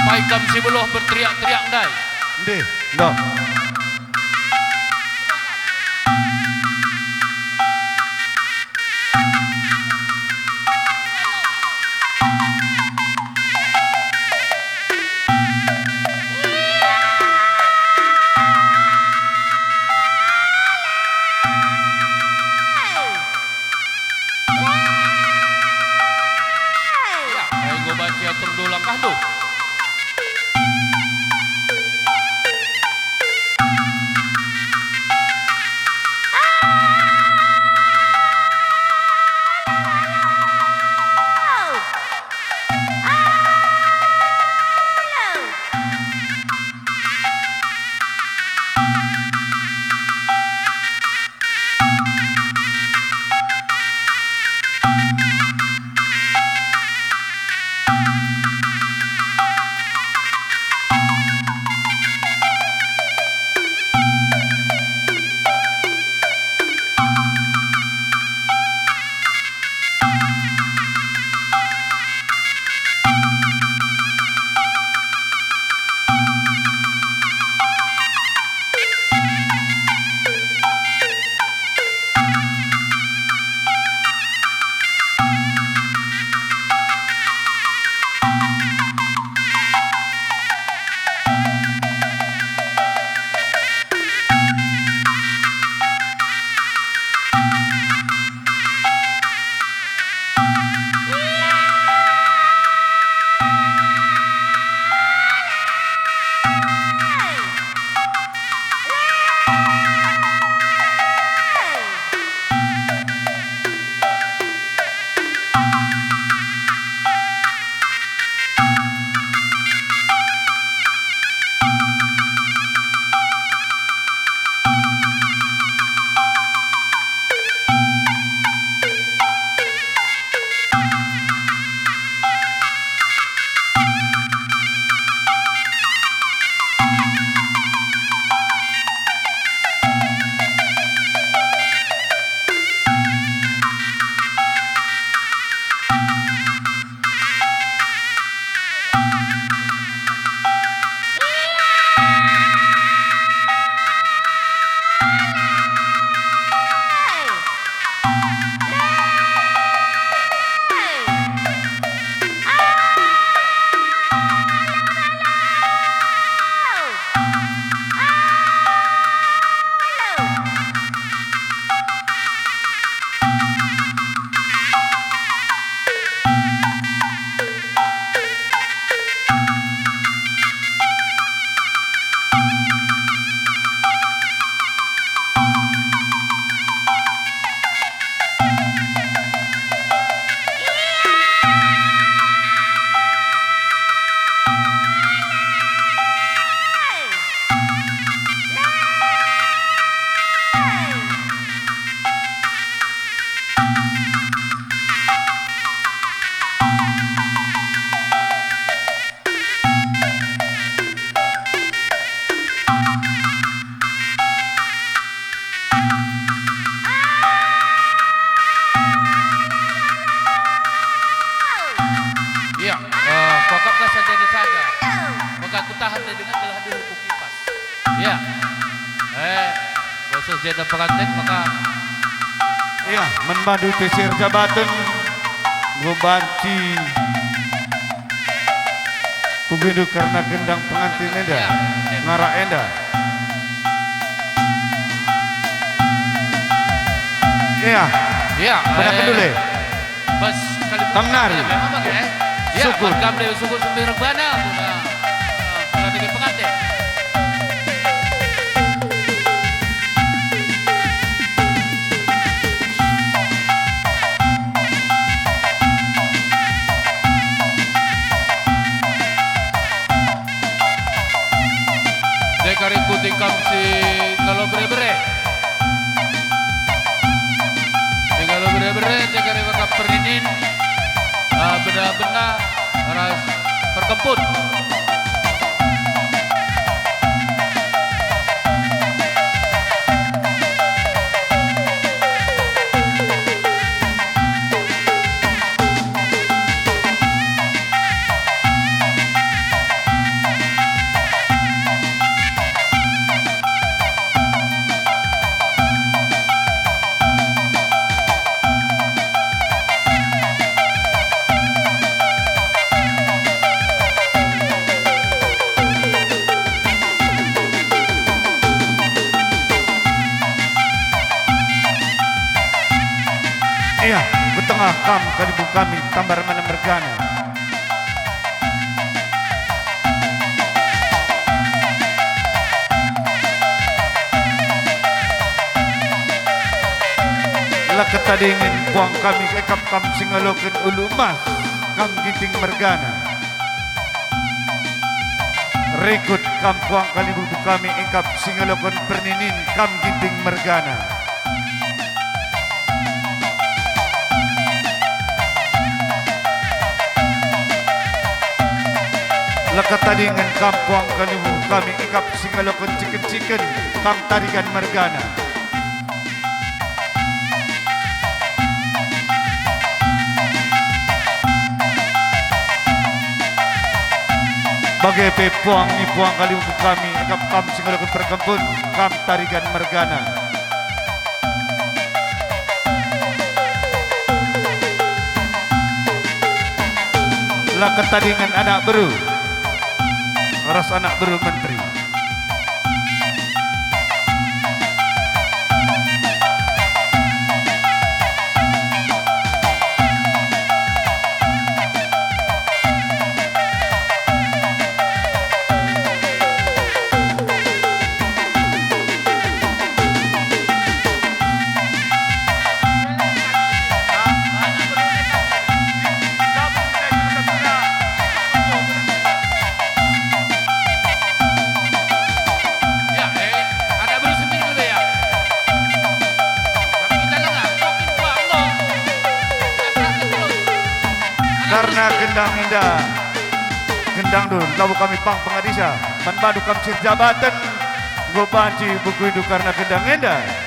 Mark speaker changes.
Speaker 1: Paikam si beluh berteriak-teriak dai.
Speaker 2: Ndih, ndok.
Speaker 1: Ya, ayo go baca atur dulu langkah tu. Ya, pokoknya saja di saja. Maka aku tahan dia dengan telah dihukum kipas. Ya, khusus jeda pengantin maka
Speaker 2: Iya, menmadu tesir jabatan gobanci kubidu karena gendang pengantin enda ngara enda. Iya,
Speaker 1: ya,
Speaker 2: benar kedule.
Speaker 1: Bas kali
Speaker 2: Tamnari.
Speaker 1: Ya,
Speaker 2: Syukur.
Speaker 1: markam dia syukur sumber rebana. Pengantin pengantin. Dekari kutingkam si ngalo bere-bere. Si ngalo bere-bere dekari bakap perinin. Benar-benar ras perkemput.
Speaker 2: tengah kam kalibu kami tambar mana mergana. Lakat tadingin buang kami ekap kam singalokan ulu emas kam ginting mergana. Rekut kam buang kalibu kami ekap singalokan perninin kam ginting mergana. Lakat tadingin kam buang kalibu kami ekap singalokan ciken-ciken kam tarikan mergana. Bagai pepuang ni puang kali untuk kami ekap kam singalakan perkampun kam tarikan mergana. Lakat tadingan anak beru ras anak beru menteri. Karena gendang indah gendang dun lalu kami pang pengadisa manbadu kam sir jabatan go banci buku itu karena gendang indah